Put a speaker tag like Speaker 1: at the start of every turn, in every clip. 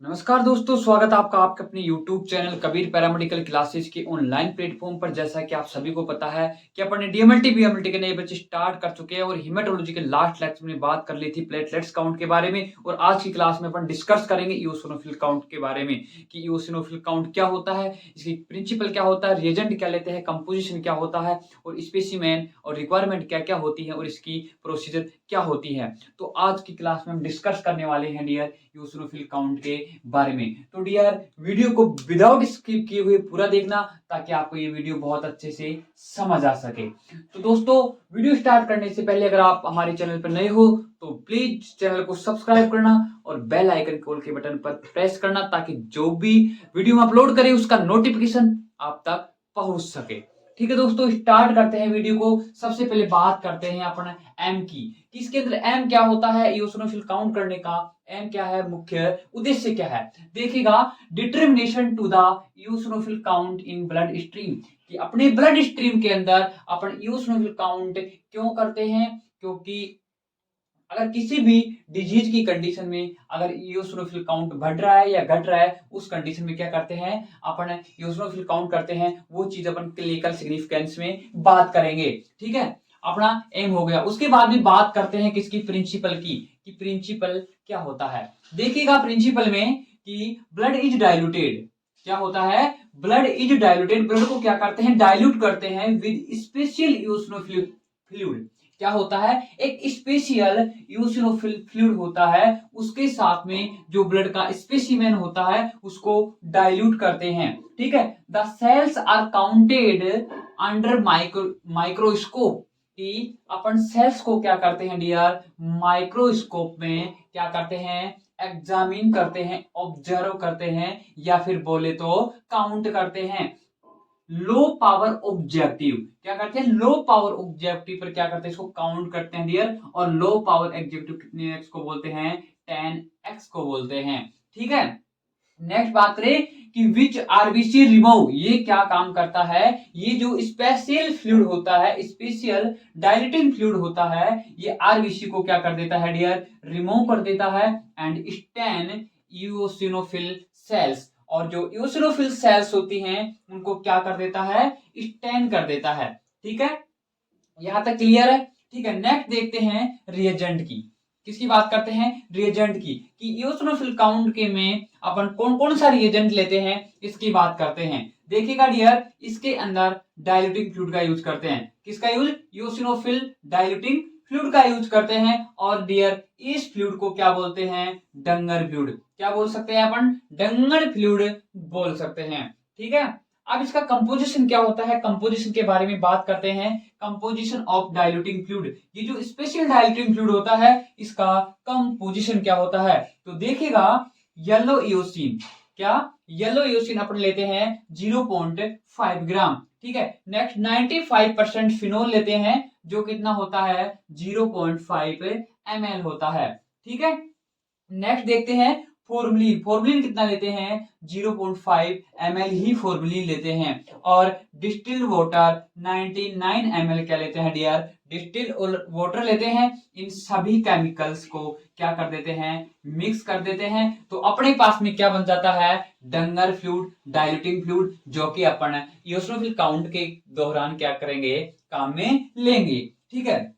Speaker 1: नमस्कार दोस्तों, स्वागत है आपका आपके अपने YouTube channel Kabir paramedical classes के ऑनलाइन प्लेटफॉर्म पर। जैसा कि आप सभी को पता है कि अपन ने डीएमएलटी बीएमएलटी के नए बैच स्टार्ट कर चुके हैं और हेमेटोलॉजी के लास्ट लेक्चर में बात कर ली थी प्लेटलेट्स काउंट के बारे में। और आज की क्लास में अपन डिस्कस करेंगे इओसिनोफिल काउंट के बारे में कि इओसिनोफिल काउंट क्या होता है, इसकी प्रिंसिपल क्या होता है, रिएजेंट क्या लेते हैं, कंपोजिशन क्या होता है और स्पेसिमेन और रिक्वायरमेंट क्या क्या होती है और इसकी प्रोसीजर क्या होती है। तो आज की क्लास में हम डिस्कस करने वाले हैं डियर इओसिनोफिल काउंट के बारे में। तो डियर वीडियो को विदाउट स्किप किए हुए पूरा देखना ताकि आपको ये वीडियो बहुत अच्छे से समझ आ सके। तो दोस्तों, वीडियो स्टार्ट करने से पहले अगर आप हमारे चैनल पर नए हो तो प्लीज चैनल को सब्सक्राइब करना और बेल आइकन कॉल के बटन पर प्रेस करना ताकि जो भी वीडियो हम अपलोड करें उसका नोटिफिकेशन आप तक पहुंच सके। ठीक है दोस्तों, स्टार्ट करते हैं वीडियो को। सबसे पहले बात करते हैं अपन एम की। इसके अंदर एम क्या होता है, इओसिनोफिल काउंट करने का एम क्या है, मुख्य उद्देश्य क्या है। देखिएगा, determination to the eosinophil count in blood stream, कि अपने ब्लड स्ट्रीम के अंदर अपन इओसिनोफिल काउंट क्यों करते हैं, क्योंकि अगर किसी भी डिजीज की कंडीशन में अगर इओसिनोफिल काउंट बढ़ रहा है या घट रहा है, उस कंडीशन में क्या करते हैं अपन, इओसिनोफिल काउंट करते हैं। वो चीज अपन क्लिनिकल सिग्निफिकेंस में बात करेंगे। ठीक है, अपना एम हो गया। उसके बाद भी बात करते हैं किसकी, प्रिंसिपल की, कि प्रिंसिपल क्या होता है। देखिएगा प्रिंसिपल में कि ब्लड इज डाइल्यूटेड, क्या होता है, ब्लड इज डाइल्यूटेड, ब्लड को क्या करते हैं, डाइल्यूट करते हैं विद स्पेशल इओसिनोफिल फ्लूइड। क्या होता है, एक स्पेशल इओसिनोफिल फ्लूइड होता है, उसके साथ में जो ब्लड का स्पेसिमेन होता है उसको डाइल्यूट करते हैं। ठीक है, the cells are counted under microscope, कि अपन सेल्स को क्या करते हैं डियर, माइक्रोस्कोप में क्या करते हैं, एग्जामिन करते हैं, ऑब्जर्व करते हैं, या फिर बोले तो काउंट करते हैं। लो पावर ऑब्जेक्टिव, क्या करते हैं, लो पावर ऑब्जेक्टिव पर क्या करते हैं, इसको काउंट करते हैं डियर। और लो पावर ऑब्जेक्टिव कितने एक्स को बोलते हैं, 10x को बोलते हैं। ठीक है, नेक्स्ट बात करें कि विच आरबीसी रिमूव, ये क्या काम करता है, ये जो स्पेशल फ्लूइड होता है, स्पेशल डायलेटिंग फ्लूइड होता है, ये आरबीसी को क्या कर देता है डियर, रिमूव कर देता है। एंड स्टेन इओसिनोफिल सेल्स, और जो इओसिनोफिल सेल्स होती हैं उनको क्या कर देता है, स्टेन कर देता है। ठीक है, यहां तक क्लियर है। ठीक है, नेक्स्ट देखते हैं रिएजेंट की। किसकी बात करते हैं, रिएजेंट की, कि इओसिनोफिल काउंट के में अपन कौन कौन सा रिएजेंट लेते हैं, इसकी बात करते हैं। देखिएगा डियर, इसके अंदर डाइल्यूटिंग फ्लूइड का यूज करते हैं। किसका यूज, इओसिनोफिल डाइल्यूटिंग फ्लूइड का यूज करते हैं। और डियर इस फ्लूइड को क्या बोलते हैं, डंगर फ्लूइड। क्या बोल सकते हैं अपन, डंगर फ्लूइड बोल सकते हैं। ठीक है, अब इसका कंपोजिशन क्या होता है, कंपोजिशन के बारे में बात करते हैं। कंपोजिशन ऑफ डाइल्यूटिंग फ्लूइड, ये जो स्पेशल डाइल्यूटिंग फ्लूइड होता है इसका कंपोजिशन क्या होता है। तो देखिएगा, येलो इओसिन, क्या, येलो इओसिन अपन लेते हैं 0.5 ग्राम। ठीक है, नेक्स्ट 95% फिनोल लेते हैं, जो कितना होता है, 0.5 ml होता है। ठीक है, नेक्स्ट देखते हैं फॉर्मलिन, फॉर्मलिन कितना लेते हैं, 0.5 ml ही फॉर्मलिन लेते हैं। और डिस्टिल्ड वाटर 99 ml क्या लेते हैं डियर, डिस्टिल्ड वाटर लेते हैं। इन सभी केमिकल्स को क्या कर देते हैं, मिक्स कर देते हैं। तो अपने पास में क्या बन जाता है, डंगर फ्लूइड, डाइल्यूटिंग फ्लूइड, जो कि अपन इओसिनोफिल काउंट के दौरान क्या करेंगे, काम में लेंगे। ठीक है,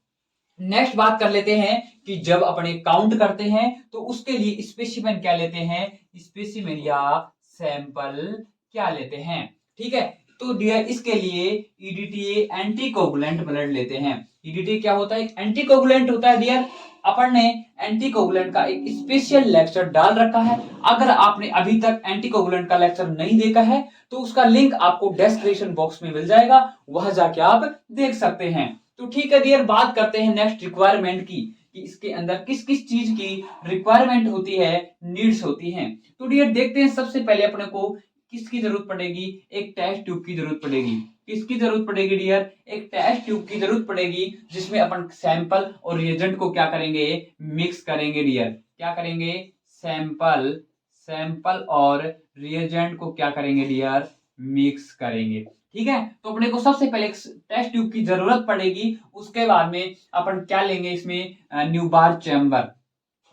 Speaker 1: नेक्स्ट बात कर लेते हैं कि जब अपने काउंट करते हैं तो उसके लिए स्पेसिमेन क्या लेते हैं, स्पेसिमेन या सैंपल क्या लेते हैं। ठीक है, तो डियर इसके लिए ईडीटीए एंटीकोगुलेंट ब्लड लेते हैं। ईडीटीए क्या होता है, एक एंटीकोगुलेंट होता है डियर। अपन ने एंटीकोगुलेंट का एक स्पेशल लेक्चर डाल रखा है। अगर आपने अभी तक एंटीकोगुलेंट का लेक्चर नहीं देखा है तो उसका लिंक आपको डिस्क्रिप्शन बॉक्स में मिल जाएगा, वहां जाके आप देख सकते हैं। तो ठीक है डियर, बात करते हैं नेक्स्ट रिक्वायरमेंट की, कि इसके अंदर किस किस चीज की रिक्वायरमेंट होती है, नीड्स होती हैं। तो डियर देखते हैं, सबसे पहले अपने को किसकी जरूरत पड़ेगी, एक टेस्ट ट्यूब की जरूरत पड़ेगी। किसकी जरूरत पड़ेगी डियर, एक टेस्ट ट्यूब की जरूरत पड़ेगी, जिसमें अपन सैंपल और रिएजेंट को क्या करेंगे, मिक्स करेंगे डियर। क्या करेंगे, सैंपल और रिएजेंट को क्या करेंगे डियर, मिक्स करेंगे। ठीक है, तो अपने को सबसे पहले टेस्ट ट्यूब की जरूरत पड़ेगी। उसके बाद में अपन क्या लेंगे, इसमें न्यूबार चैम्बर,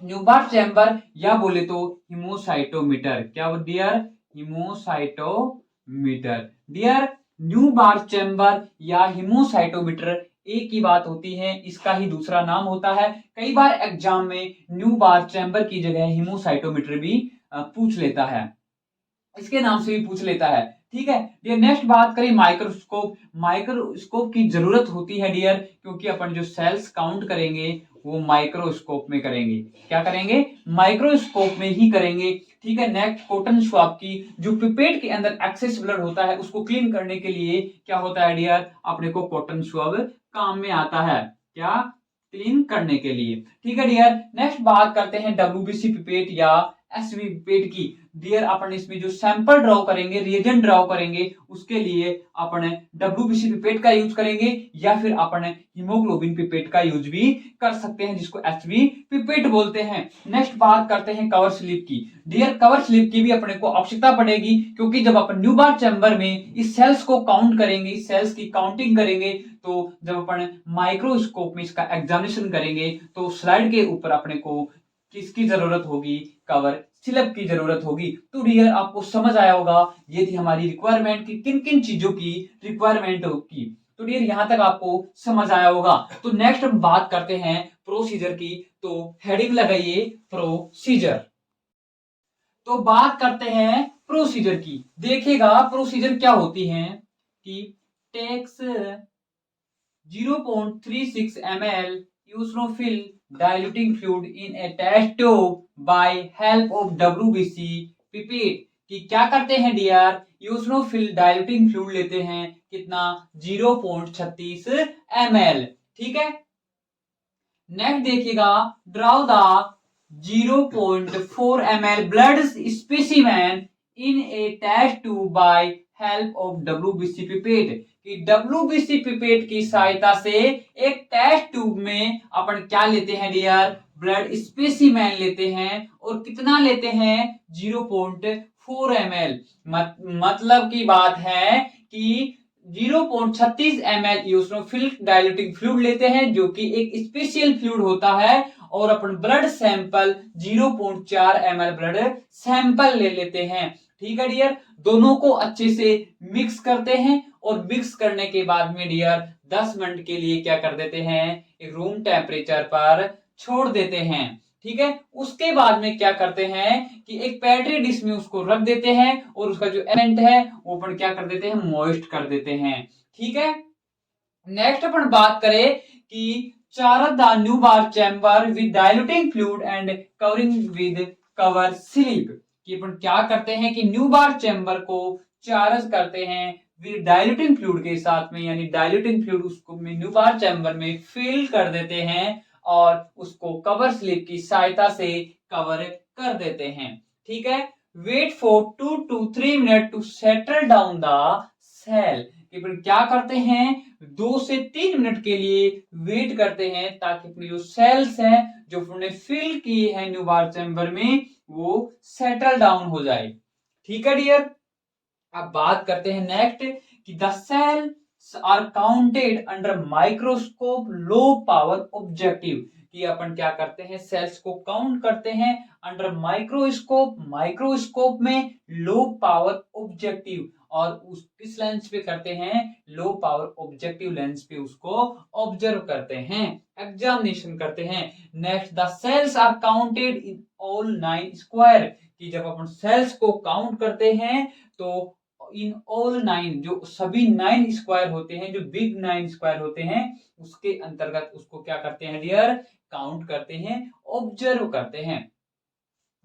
Speaker 1: न्यूबार चैम्बर या बोले तो हिमोसाइटोमीटर। क्या dear? Haemocytometer. Dear, Neubauer chamber या हिमोसाइटोमीटर एक ही बात होती है, इसका ही दूसरा नाम होता है। कई बार एग्जाम में न्यूबार चैम्बर की जगह हिमोसाइटोमीटर भी पूछ लेता है, इसके नाम से भी पूछ लेता है। ठीक है डियर, नेक्स्ट बात करें माइक्रोस्कोप। माइक्रोस्कोप की जरूरत होती है डियर, क्योंकि अपन जो सेल्स काउंट करेंगे वो माइक्रोस्कोप में करेंगे। क्या करेंगे? माइक्रोस्कोप में ही करेंगे। ठीक है, नेक्स्ट कॉटन स्वाब की जो पिपेट के अंदर एक्सेस ब्लड होता है उसको क्लीन करने के लिए क्या होता है डियर? अपने को कॉटन स्वाब काम में आता है। क्या? क्लीन करने के लिए। ठीक है डियर, नेक्स्ट बात करते हैं डब्ल्यूबीसी पिपेट या एसवी पिपेट की। डियर, अपन इसमें जो सैंपल ड्रॉ करेंगे, रिएजेंट ड्रॉ करेंगे, उसके लिए अपन डब्ल्यूबीसी पिपेट का यूज करेंगे या फिर अपन हीमोग्लोबिन पिपेट का यूज भी कर सकते हैं, जिसको एचवी पिपेट बोलते हैं। नेक्स्ट बात करते हैं कवर स्लिप की। डियर, कवर स्लिप की भी अपने को आवश्यकता पड़ेगी, क्योंकि जब अपन न्यूबार चैम्बर में इस सेल्स को काउंट करेंगे, इस सेल्स की काउंटिंग करेंगे, तो जब अपन माइक्रोस्कोप में इसका एग्जामिनेशन करेंगे तो स्लाइड के ऊपर अपने को किसकी जरूरत होगी? कवर स्लिप की जरूरत होगी। तो डियर, आपको समझ आया होगा ये थी हमारी रिक्वायरमेंट की किन किन चीजों की रिक्वायरमेंट होगी। तो डियर, यहां तक आपको समझ आया होगा। तो नेक्स्ट हम बात करते हैं प्रोसीजर की। तो हेडिंग लगाइए प्रोसीजर। तो बात करते हैं प्रोसीजर की। देखिएगा प्रोसीजर क्या होती है कि takes 0.36 ml eosinophil diluting fluid in a test tube by help of WBC pipette। कि क्या करते हैं डियर? यूसनोफिल डाइल्यूटिंग फ्लूइड लेते हैं, कितना? 0.36 ml। ठीक है, नेक्स्ट देखिएगा, draw the 0.4 ml blood specimen in a test tube by help of WBC pipette. कि डब्ल्यूबीसी पिपेट की सहायता से एक टेस्ट ट्यूब में अपन क्या लेते हैं डियर? ब्लड स्पेसिमेन लेते हैं, और कितना लेते हैं? 0.4 ml। मतलब की बात है कि 0.36 ml यूसनोफिल डाइल्यूटिंग फ्लूइड लेते हैं, जो कि एक स्पेशल फ्लूइड होता है, और अपन blood sample 0.4 ml blood sample ले लेते हैं। ठीक है डियर, दोनों को अच्छे से मिक्स करते हैं, और मिक्स करने के बाद में डियर 10 मिनट के लिए क्या कर देते हैं? एक रूम टेम्परेचर पर छोड़ देते हैं। ठीक है, उसके बाद में क्या करते हैं कि एक पेट्री डिश में उसको रख देते हैं, और उसका जो एलिमेंट है वो अपन क्या कर देते हैं? मॉइस्ट कर देते हैं। ठीक है, नेक्स्ट अपन बात करें कि charge the Neubauer chamber with diluting fluid and covering with cover slip. कि अपन क्या करते हैं कि न्यूबार चैम्बर को चार्ज करते हैं विद डाइल्यूटिंग फ्लूइड के साथ में, यानी डाइल्यूटिंग फ्लूइड उसको न्यूबार चैम्बर में फिल कर देते हैं, और उसको कवर स्लिप की सहायता से कवर कर देते हैं। ठीक है, wait for 2 to 3 minute to settle down the cell. कि फिर क्या करते हैं? 2 से 3 मिनट के लिए वेट करते हैं, ताकि अपनी जो सेल्स हैं जो उन्होंने फिल की है न्यूबार चैम्बर में, वो सेटल डाउन हो जाए। ठीक है डियर, अब बात करते हैं नेक्स्ट कि the cells are counted under microscope low power objective. कि अपन क्या करते हैं? सेल्स को काउंट करते हैं अंडर माइक्रोस्कोप, माइक्रोस्कोप में लो पावर ऑब्जेक्टिव, और उस किस लेंस पे करते हैं? लो पावर ऑब्जेक्टिव लेंस पे उसको ऑब्जर्व करते हैं, एग्जामिनेशन करते हैं। Next, the cells are counted in all 9 square. कि जब अपन सेल्स को काउंट करते हैं तो इन ऑल 9, जो सभी 9 स्क्वायर होते हैं, जो बिग 9 स्क्वायर होते हैं, उसके अंतर्गत उसको क्या करते हैं डियर? काउंट करते हैं, ऑब्जर्व करते हैं।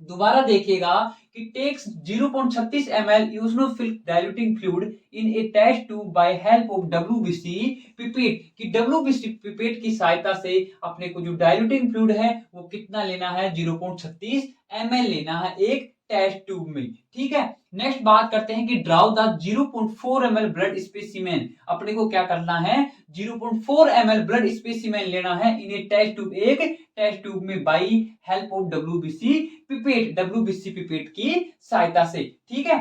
Speaker 1: दोबारा देखिएगा कि takes 0.36 ml eosinophil diluting fluid in a test tube by help of WBC pipette. कि डब्ल्यूबीसी पिपेट की सहायता से अपने को जो डाइल्यूटिंग फ्लूइड है वो कितना लेना है? 0.36 ml लेना है एक टेस्ट ट्यूब में। ठीक है, नेक्स्ट बात करते हैं कि draw the 0.4 ml blood specimen. अपने को क्या करना है? 0.4 ml ब्लड स्पेसिमेन लेना है इन ए टेस्ट ट्यूब, एक टेस्ट ट्यूब में, by help of WBC pipette, WBC pipette की सहायता से। ठीक है,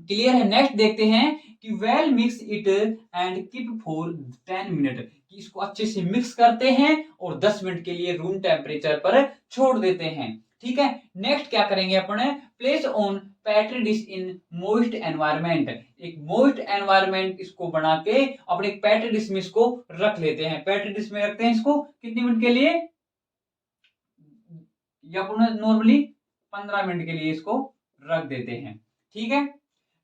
Speaker 1: क्लियर है। नेक्स्ट देखते हैं कि well mix it and keep for 10 minute, कि इसको अच्छे से मिक्स करते हैं और 10 मिनट के लिए रूम टेम्परेचर पर छोड़ देते हैं। ठीक है। नेक्स्ट क्या करेंगे अपने, place on petri dish in moist environment, एक मोइस्ट एनवायरमेंट इसको बना के अपने एक पेट्री डिश में इसको रख लेते हैं। पेट्री डिश में रखते हैं इसको कितने मिनट के लिए, या नॉर्मली 15 मिनट के लिए इसको रख देते हैं। ठीक है।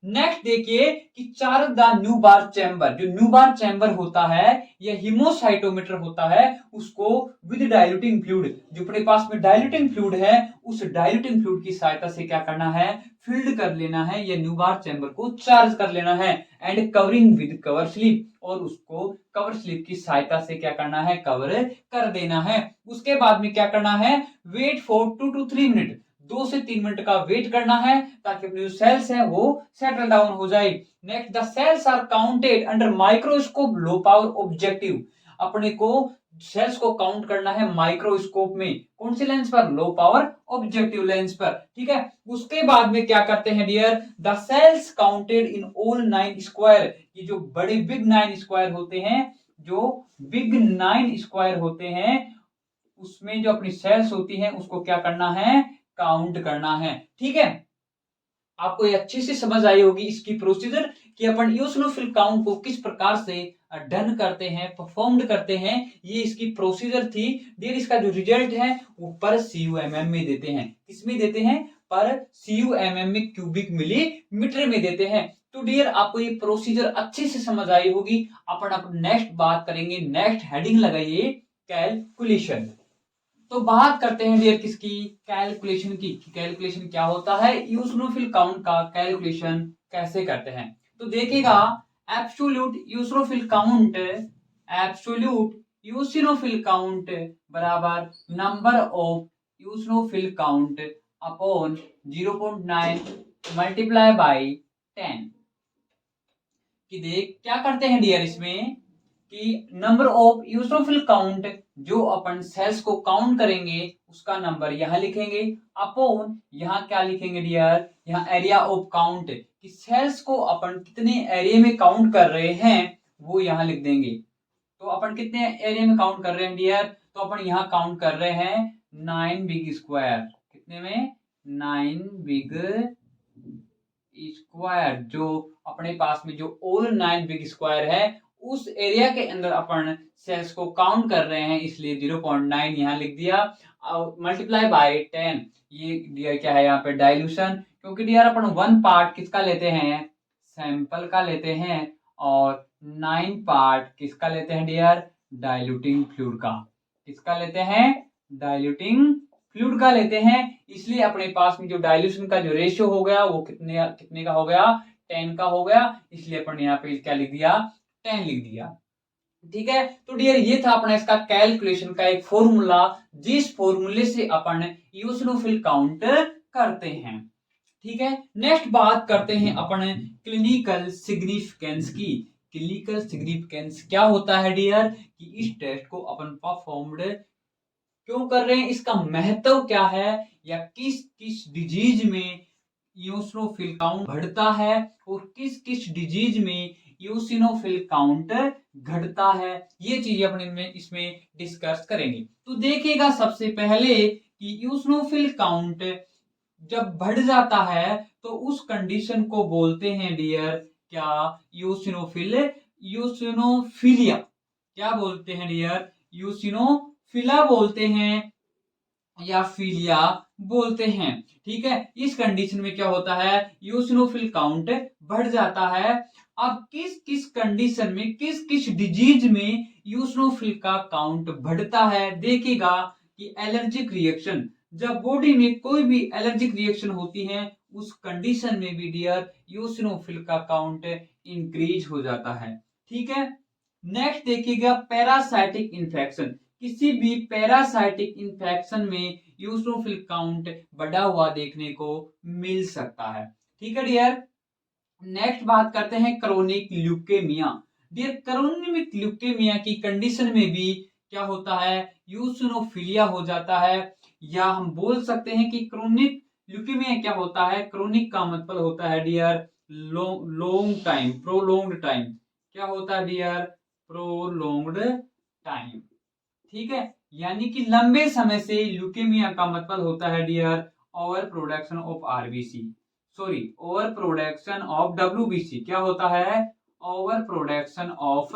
Speaker 1: नेक्स्ट देखिए कि चार्ज द न्यूबार चैम्बर, जो न्यूबार चैम्बर होता है या हीमोसाइटोमीटर होता है, उसको विद डाइल्यूटिंग फ्लूइड, जो अपने पास में डाइल्यूटिंग फ्लूइड है, उस डाइल्यूटिंग फ्लूइड की सहायता से क्या करना है, फील्ड कर लेना है या न्यूबार चैम्बर को चार्ज कर लेना है। And covering with cover slip, और उसको कवर स्लिप की सहायता से क्या करना है, कवर कर देना है। उसके बाद में क्या करना है, वेट फॉर 2 to 3 मिनट, 2 से 3 मिनट का वेट करना है ताकि अपने जो सेल्स हैं वो सेटल डाउन हो जाए। Next, the cells are counted under microscope low power objective, अपने को सेल्स को काउंट करना है माइक्रोस्कोप में, कौन सी लेंस पर, लो पावर ऑब्जेक्टिव लेंस पर। ठीक है। उसके बाद में क्या करते हैं dear, the cells counted in all 9 square, ये जो बड़े बिग 9 स्क्वायर होते हैं, जो बिग 9 स्क्वायर होते हैं, उसमें जो अपनी सेल्स होती हैं उसको क्या करना है, काउंट करना है। ठीक है। आपको ये अच्छे से समझ आई होगी इसकी प्रोसीजर कि अपन यूसिनोफिल काउंट को किस प्रकार से डन करते हैं, परफॉर्म्ड करते हैं। ये इसकी प्रोसीजर थी डियर। इसका जो रिजल्ट है वो पर CUMM में देते हैं, किसमें देते हैं, पर CUMM में, क्यूबिक मिलीमीटर में देते हैं। तो डियर आपको ये प्रोसीजर अच्छे से समझ आई होगी। अपन नेक्स्ट बात करेंगे, नेक्स्ट हेडिंग लगाइए कैलकुलेशन। तो बात करते हैं डियर किसकी, कैलकुलेशन की। कैलकुलेशन क्या होता है, यूसिनोफिल काउंट का कैलकुलेशन कैसे करते हैं। तो देखिएगा, absolute eosinophil count, absolute eosinophil count बराबर number of eosinophil count upon 0.9 multiply by 10। कि देख क्या करते हैं डियर इसमें, कि नंबर ऑफ यूसिनोफिल काउंट, जो अपन सेल्स को काउंट करेंगे उसका नंबर यहां लिखेंगे, अपॉन यहां क्या लिखेंगे डियर, यहां एरिया ऑफ काउंट, कि सेल्स को अपन कितने एरिया में काउंट कर रहे हैं वो यहां लिख देंगे। तो अपन कितने एरिया में काउंट कर रहे हैं डियर, तो अपन यहां काउंट कर रहे हैं 9 बिग स्क्वायर, कितने में, 9 बिग स्क्वायर, जो अपने पास में जो ऑल 9 बिग स्क्वायर है उस एरिया के अंदर अपन सेल्स को काउंट कर रहे हैं, इसलिए 0.9 यहां लिख दिया, मल्टीप्लाई बाय 10। ये डियर क्या है यहाँ पे, डाइल्यूशन, क्योंकि डियर अपन 1 पार्ट किसका लेते हैं, सैंपल का लेते हैं, और 9 पार्ट किसका लेते हैं डियर, डाइल्यूटिंग फ्लूइड का, किसका लेते हैं, डाइल्यूटिंग फ्लूइड का लेते हैं। इसलिए अपने पास में जो डाइल्यूशन का जो रेशियो हो गया वो कितने कितने का हो गया, 10 का हो गया, इसलिए अपन यहाँ पे क्या लिख दिया, 10 लिख दिया। ठीक है। तो डियर ये था अपना इसका कैलकुलेशन का एक फॉर्मूला, जिस फॉर्मूले से अपन यूसिनोफिल काउंट करते हैं। ठीक है। नेक्स्ट बात करते हैं अपन क्लिनिकल सिग्निफिकेंस की। क्लिनिकल सिग्निफिकेंस क्या होता है डियर, कि इस टेस्ट को अपन परफॉर्म्ड क्यों कर रहे हैं, इसका महत्व क्या है, या किस किस डिजीज में यूसिनोफिल काउंट बढ़ता है और किस किस डिजीज में यूसिनोफिल काउंट घटता है, ये चीजें अपन इसमें डिस्कस करेंगे। तो देखिएगा सबसे पहले कि यूसिनोफिल काउंट जब बढ़ जाता है तो उस कंडीशन को बोलते हैं डियर क्या, यूसिनोफिलिया। क्या बोलते हैं डियर, यूसिनोफिला बोलते हैं या फिलिया बोलते हैं। ठीक है। इस कंडीशन में क्या होता है, यूसिनोफिल काउंट बढ़ जाता है। अब किस किस कंडीशन में, किस किस डिजीज में यूसिनोफिल का काउंट बढ़ता है, देखिएगा कि एलर्जिक रिएक्शन, जब बॉडी में कोई भी एलर्जिक रिएक्शन होती है उस कंडीशन में भी डियर यूसिनोफिल का काउंट इंक्रीज हो जाता है। ठीक है। नेक्स्ट देखिएगा पैरासाइटिक इन्फेक्शन, किसी भी पैरासाइटिक इन्फेक्शन में यूसिनोफिल काउंट बढ़ा हुआ देखने को मिल सकता है। ठीक है डियर। नेक्स्ट बात करते हैं chronic leukaemia. Dear chronic leukaemia की कंडीशन में भी क्या होता है, यूसिनोफिलिया हो जाता है, या हम बोल सकते हैं कि क्रोनिक ल्यूकेमिया क्या होता है, क्रोनिक का मतलब होता है dear long time, prolonged time. क्या होता है डियर? Prolonged time. ठीक है, यानी कि लंबे समय से ल्यूकेमिया का मतलब होता है dear over production of RBC, sorry over production of WBC. क्या होता है? Over production of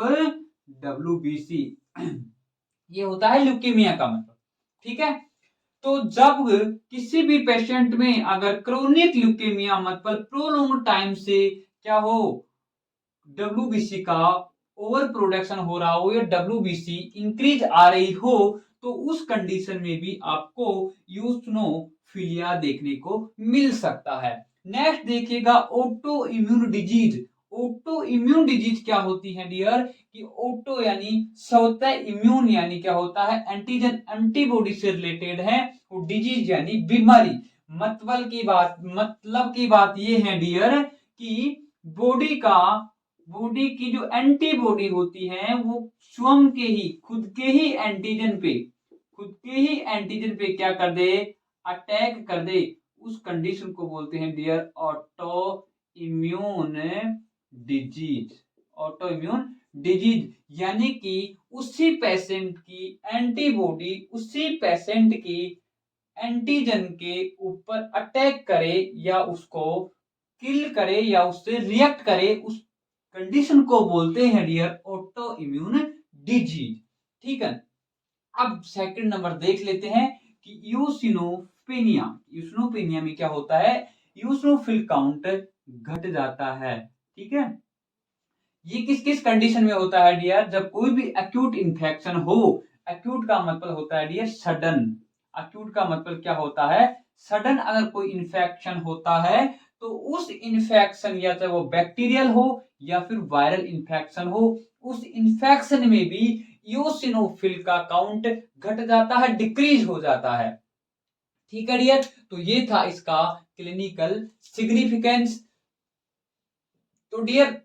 Speaker 1: WBC. ये होता है ल्यूकेमिया का मतलब। ठीक है, तो जब किसी भी पेशेंट में अगर क्रोनिक ल्यूकेमिया मतलब प्रोलॉन्ग टाइम से क्या हो, डब्ल्यूबीसी का ओवर प्रोडक्शन हो रहा हो या डब्ल्यूबीसी इंक्रीज आ रही हो, तो उस कंडीशन में भी आपको यूसिनोफिलिया देखने को मिल सकता है। नेक्स्ट देखिएगा auto immune disease. Autoimmune disease क्या होती है डियर? कि ऑटो यानी स्वतः, इम्यून यानी क्या होता है? एंटीजन, एंटीबॉडी से रिलेटेड है, और डिजीज यानी बीमारी। मतलब की बात ये है डियर कि बॉडी की जो एंटीबॉडी होती है वो स्वयं के ही, खुद के ही एंटीजन पे क्या कर दे? अटैक कर दे। उस कंडीशन को बोलते हैं dear autoimmune disease. Autoimmune disease यानी कि उसी पेशेंट की एंटीबॉडी उसी पेशेंट की एंटीजन के ऊपर अटैक करे या उसको किल करे या उससे रिएक्ट करे, उस कंडीशन को बोलते हैं डियर ऑटो इम्यून डिजीज। ठीक है, अब सेकंड नंबर देख लेते हैं कि यूसिनोपेनिया। यूसिनोपेनिया में क्या होता है? यूसिनोफिल काउंट घट जाता है। ठीक है, ये किस किस कंडीशन में होता है डियर? जब कोई भी एक्यूट इंफेक्शन हो। एक्यूट का मतलब होता है डियर सडन। एक्यूट का मतलब क्या होता है? सडन अगर कोई इंफेक्शन होता है तो उस इंफेक्शन, या चाहे वो बैक्टीरियल हो या फिर वायरल इंफेक्शन हो, उस इंफेक्शन में भी यूसिनोफिल का काउंट घट जाता है, डिक्रीज हो जाता है। ठीक है डियर, तो ये था इसका क्लिनिकल सिग्निफिकेंस। तो डियर,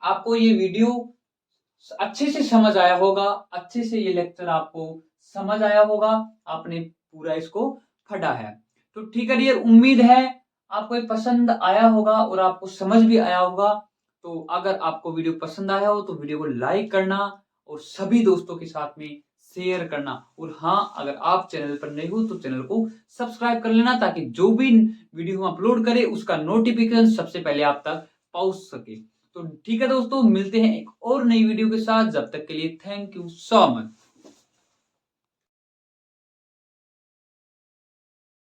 Speaker 1: आपको ये वीडियो अच्छे से समझ आया होगा, अच्छे से ये लेक्चर आपको समझ आया होगा, आपने पूरा इसको पढ़ा है। तो ठीक है डियर, उम्मीद है आपको ये पसंद आया होगा और आपको समझ भी आया होगा। तो अगर आपको वीडियो पसंद आया हो तो वीडियो को लाइक करना और सभी दोस्तों के साथ में शेयर करना। और हाँ, अगर आप चैनल पर नए हो तो चैनल को सब्सक्राइब कर लेना, ताकि जो भी वीडियो हम अपलोड करें उसका नोटिफिकेशन सबसे पहले आप तक पहुंच सके। तो ठीक है दोस्तों, मिलते हैं एक और नई वीडियो के साथ। जब तक के लिए थैंक यू सो मच।